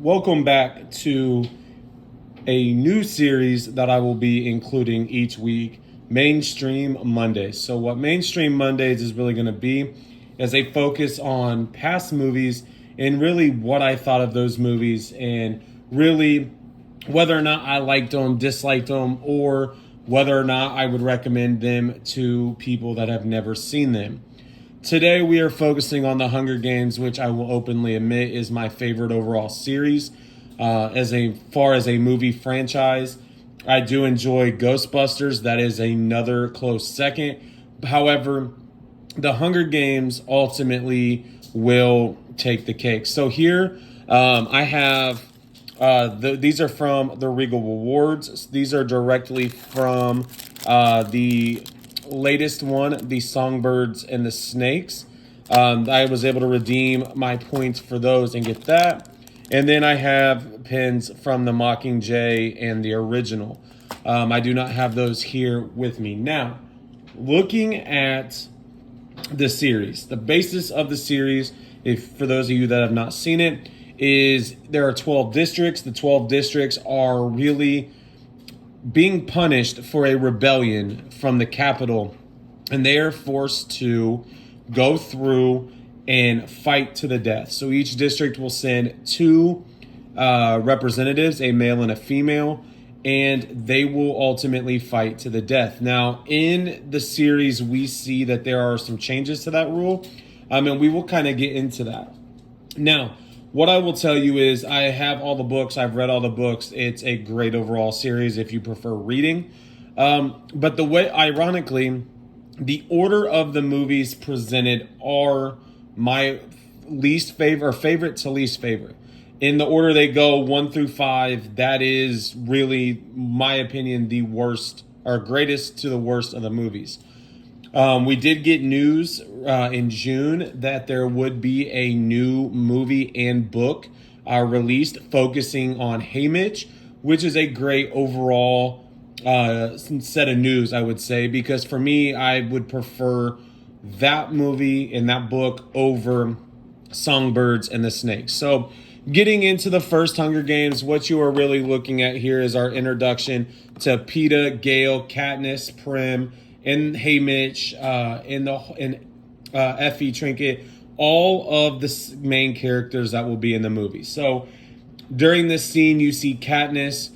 Welcome back to a new series that I will be including each week, Mainstream Mondays. So what Mainstream Mondays is really going to be is a focus on past movies and really what I thought of those movies and really whether or not I liked them, disliked them, or whether or not I would recommend them to people that have never seen them. Today we are focusing on The Hunger Games, which I will openly admit is my favorite overall series. As far as a movie franchise, I do enjoy Ghostbusters. That is another close second. However, The Hunger Games ultimately will take the cake. So here I have, these are from the Regal Awards. These are directly from the latest one, the Songbirds and the Snakes. I was able to redeem my points for those and get that. And then I have pins from the Mockingjay and the original. I do not have those here with me. Now, looking at the series, the basis of the series, if for those of you that have not seen it, is there are 12 districts. The 12 districts are really being punished for a rebellion from the capital, and they are forced to go through and fight to the death. So each district will send two representatives, a male and a female, and they will ultimately fight to the death. Now, in the series, we see that there are some changes to that rule, and we will kind of get into that. Now, what I will tell you is I have all the books. I've read all the books. It's a great overall series if you prefer reading. But the way, ironically, the order of the movies presented are my least favorite, or favorite to least favorite. In the order they go, 1 through 5, that is really, my opinion, the worst or greatest to the worst of the movies. We did get news in June that there would be a new movie and book released focusing on Haymitch, which is a great overall set of news, I would say, because for me, I would prefer that movie and that book over Songbirds and the Snakes. So getting into the first Hunger Games, what you are really looking at here is our introduction to Peeta, Gale, Katniss, Prim, and Haymitch, and Effie Trinket, all of the main characters that will be in the movie. So during this scene, you see Katniss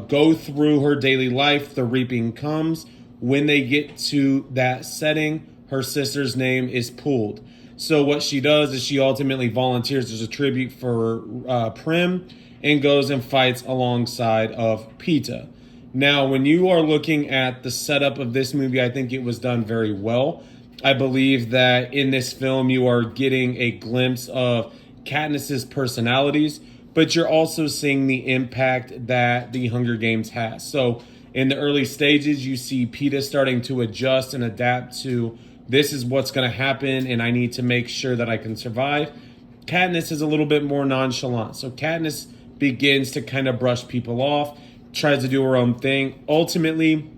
go through her daily life. The reaping comes. When they get to that setting, her sister's name is pulled. So what she does is she ultimately volunteers as a tribute for Prim and goes and fights alongside of Peeta. Now, when you are looking at the setup of this movie, I think it was done very well. I believe that in this film, you are getting a glimpse of Katniss's personalities, but you're also seeing the impact that the Hunger Games has. So in the early stages, you see Peeta starting to adjust and adapt to this is what's going to happen, and I need to make sure that I can survive. Katniss is a little bit more nonchalant. So Katniss begins to kind of brush people off, tries to do her own thing. Ultimately,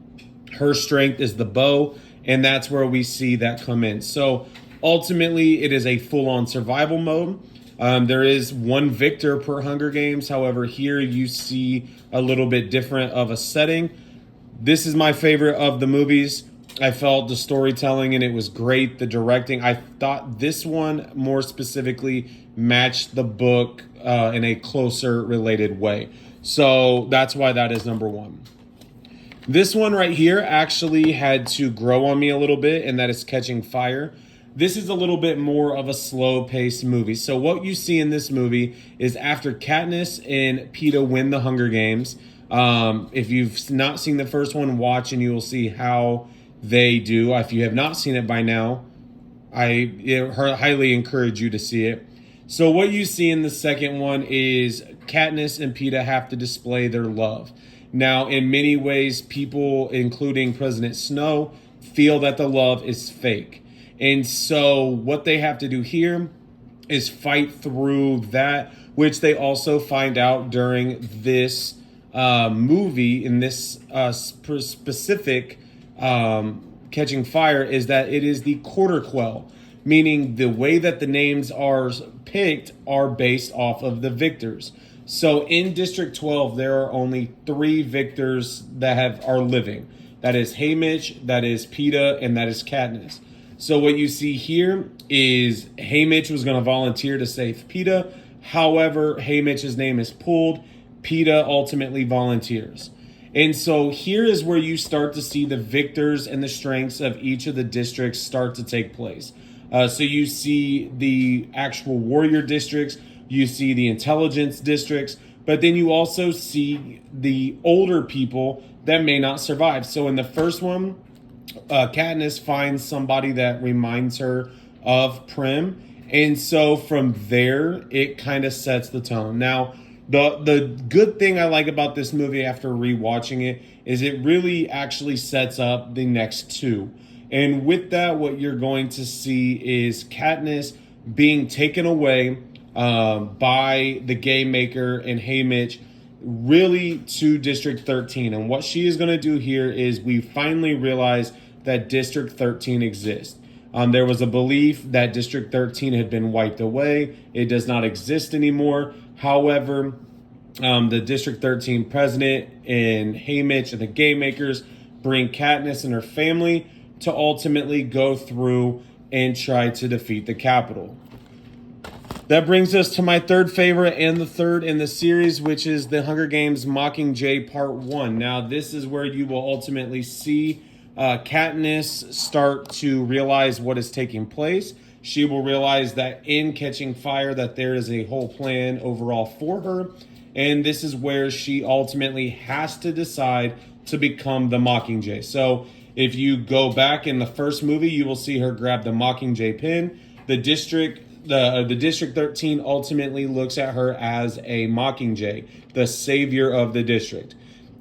her strength is the bow, and that's where we see that come in. So ultimately, it is a full-on survival mode. There is one victor per Hunger Games. However, here you see a little bit different of a setting. This is my favorite of the movies. I felt the storytelling and it was great. The directing, I thought this one more specifically matched the book in a closer related way. So that's why that is number one. This one right here actually had to grow on me a little bit, and that is Catching Fire. This is a little bit more of a slow-paced movie. So what you see in this movie is after Katniss and Peeta win the Hunger Games, if you've not seen the first one, watch and you will see how they do. If you have not seen it by now, I highly encourage you to see it. So what you see in the second one is Katniss and Peeta have to display their love. Now, in many ways, people, including President Snow, feel that the love is fake. And so what they have to do here is fight through that, which they also find out during this movie, in this specific Catching Fire, is that it is the quarter quell, meaning the way that the names are picked are based off of the victors. So in District 12, there are only 3 victors that are living. That is Haymitch, that is PETA, and that is Katniss. So what you see here is Haymitch was going to volunteer to save PETA. However, Haymitch's name is pulled. PETA ultimately volunteers. And so here is where you start to see the victors and the strengths of each of the districts start to take place. So you see the actual warrior districts, you see the intelligence districts, but then you also see the older people that may not survive. So in the first one, Katniss finds somebody that reminds her of Prim. And so from there, it kind of sets the tone. Now, the good thing I like about this movie after rewatching it is it really actually sets up the next 2. And with that, what you're going to see is Katniss being taken away by the game maker and Haymitch really to District 13. And what she is going to do here is we finally realize that District 13 exists. There was a belief that District 13 had been wiped away. It does not exist anymore. However, the District 13 president and Haymitch and the game makers bring Katniss and her family to ultimately go through and try to defeat the Capitol. That brings us to my third favorite and the third in the series, which is the Hunger Games Mockingjay Part 1. Now, this is where you will ultimately see Katniss start to realize what is taking place. She will realize that in Catching Fire that there is a whole plan overall for her. And this is where she ultimately has to decide to become the Mockingjay. So if you go back in the first movie, you will see her grab the Mockingjay pin. The District 13 ultimately looks at her as a Mockingjay, the savior of the district.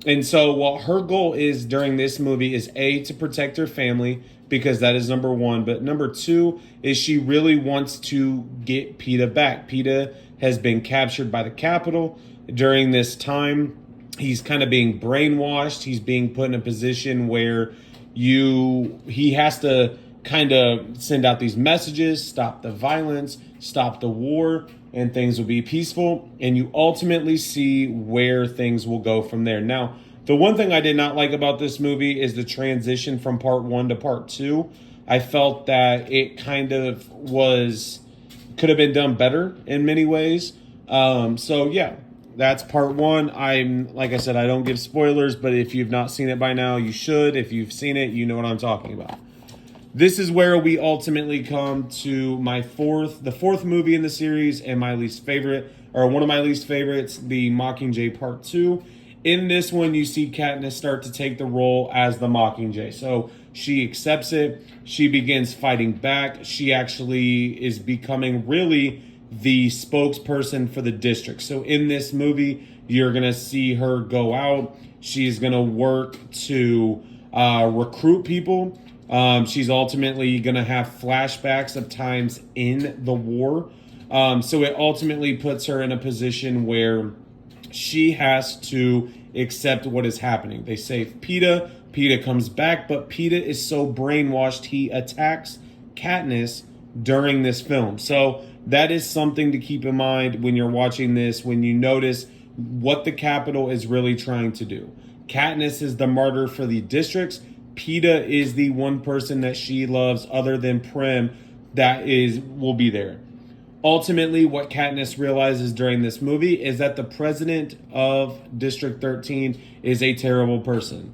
And so what her goal is during this movie is A, to protect her family, because that is number 1. But number 2 is she really wants to get PETA back. PETA has been captured by the Capitol. During this time, he's kind of being brainwashed. He's being put in a position where he has to kind of send out these messages, stop the violence, stop the war, and things will be peaceful. And you ultimately see where things will go from there. Now, the one thing I did not like about this movie is the transition from Part 1 to Part 2. I felt that it kind of could have been done better in many ways. So yeah, that's Part 1. Like I said, I don't give spoilers, but if you've not seen it by now, you should. If you've seen it, you know what I'm talking about. This is where we ultimately come to the fourth movie in the series and my least favorite, or one of my least favorites, the Mockingjay Part 2. In this one, you see Katniss start to take the role as the Mockingjay. So she accepts it. She begins fighting back. She actually is becoming really the spokesperson for the district. So in this movie, you're going to see her go out. She's going to work to recruit people. She's ultimately going to have flashbacks of times in the war. So it ultimately puts her in a position where she has to accept what is happening. They save PETA. PETA comes back, but PETA is so brainwashed, he attacks Katniss during this film. So that is something to keep in mind when you're watching this, when you notice what the Capitol is really trying to do. Katniss is the martyr for the districts. PETA is the one person that she loves other than Prim will be there. Ultimately, what Katniss realizes during this movie is that the president of District 13 is a terrible person.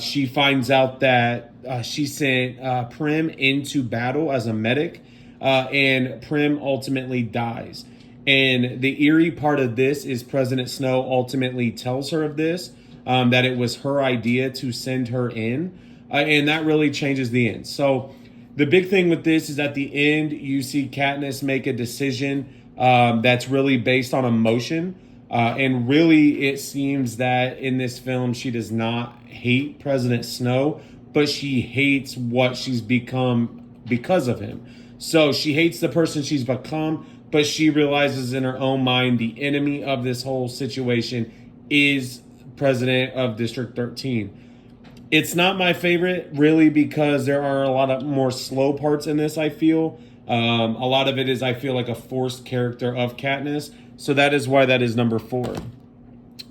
She finds out that she sent Prim into battle as a medic, and Prim ultimately dies. And the eerie part of this is President Snow ultimately tells her of this, that it was her idea to send her in, and that really changes the end. So the big thing with this is at the end, you see Katniss make a decision that's really based on emotion. And really, it seems that in this film, she does not hate President Snow, but she hates what she's become because of him. So she hates the person she's become, but she realizes in her own mind the enemy of this whole situation is president of District 13. It's not my favorite, really, because there are a lot of more slow parts in this, I feel. A lot of it is, I feel like, a forced character of Katniss. So that is why that is number 4.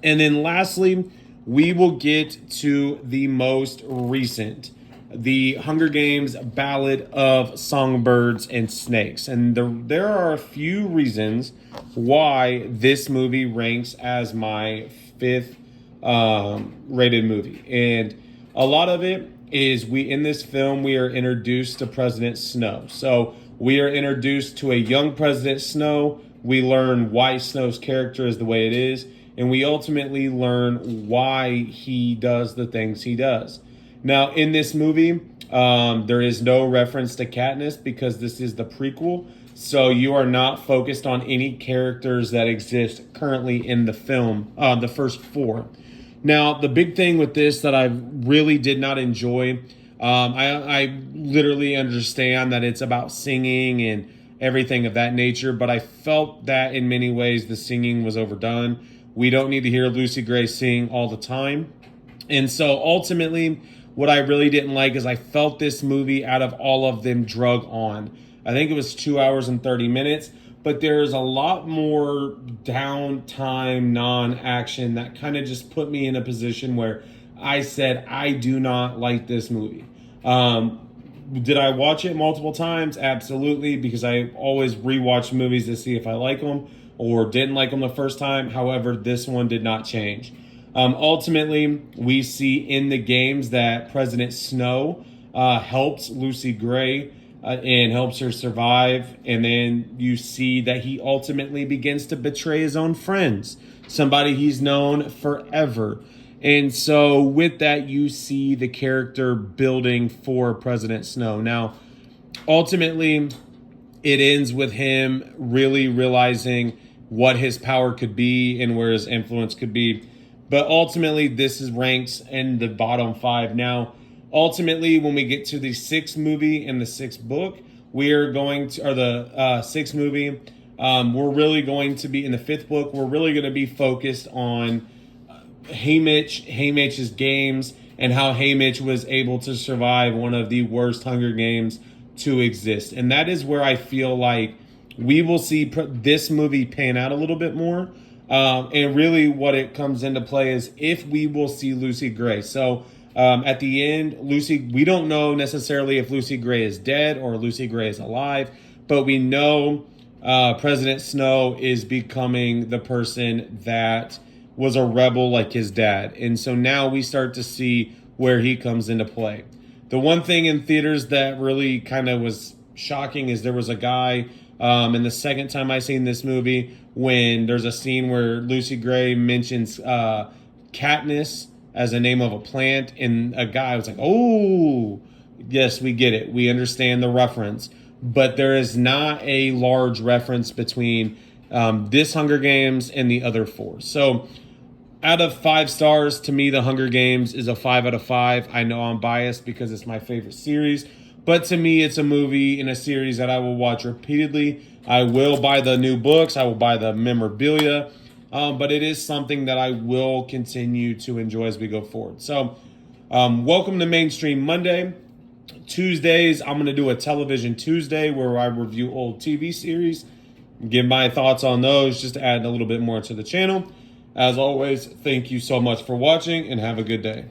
And then lastly, we will get to the most recent, the Hunger Games Ballad of Songbirds and Snakes. And there are a few reasons why this movie ranks as my 5th rated movie. And a lot of it is, in this film, we are introduced to President Snow. So we are introduced to a young President Snow. We learn why Snow's character is the way it is. And we ultimately learn why he does the things he does. Now, in this movie, there is no reference to Katniss because this is the prequel. So you are not focused on any characters that exist currently in the film, the first 4. Now, the big thing with this that I really did not enjoy, I literally understand that it's about singing and everything of that nature, but I felt that in many ways the singing was overdone. We don't need to hear Lucy Gray sing all the time. And so ultimately, what I really didn't like is I felt this movie, out of all of them, drug on. I think it was 2 hours and 30 minutes, but there's a lot more downtime, non-action that kind of just put me in a position where I said, I do not like this movie. Did I watch it multiple times? Absolutely, because I always rewatch movies to see if I like them or didn't like them the first time. However, this one did not change. Ultimately, we see in the games that President Snow helps Lucy Gray and helps her survive. And then you see that he ultimately begins to betray his own friends, somebody he's known forever. And so with that, you see the character building for President Snow. Now, ultimately, it ends with him really realizing what his power could be and where his influence could be. But ultimately, this is ranks in the bottom 5. Now, ultimately, when we get to the 6th movie and the 6th book, we are going to, or the 6th movie, we're really going to be, in the 5th book, we're really going to be focused on Haymitch's games and how Haymitch was able to survive one of the worst Hunger Games to exist. And that is where I feel like we will see this movie pan out a little bit more. And really what it comes into play is if we will see Lucy Gray. So at the end, we don't know necessarily if Lucy Gray is dead or Lucy Gray is alive, but we know President Snow is becoming the person that was a rebel like his dad. And so now we start to see where he comes into play. The one thing in theaters that really kind of was shocking is there was a guy, and the second time I seen this movie, when there's a scene where Lucy Gray mentions Katniss as a name of a plant, and a guy was like, oh, yes, we get it. We understand the reference. But there is not a large reference between this Hunger Games and the other 4. So out of 5 stars, to me, The Hunger Games is a 5 out of 5. I know I'm biased because it's my favorite series, but to me, it's a movie in a series that I will watch repeatedly. I will buy the new books. I will buy the memorabilia, but it is something that I will continue to enjoy as we go forward. So welcome to Mainstream Monday. Tuesdays, I'm going to do a Television Tuesday where I review old TV series, give my thoughts on those, just to add a little bit more to the channel. As always, thank you so much for watching and have a good day.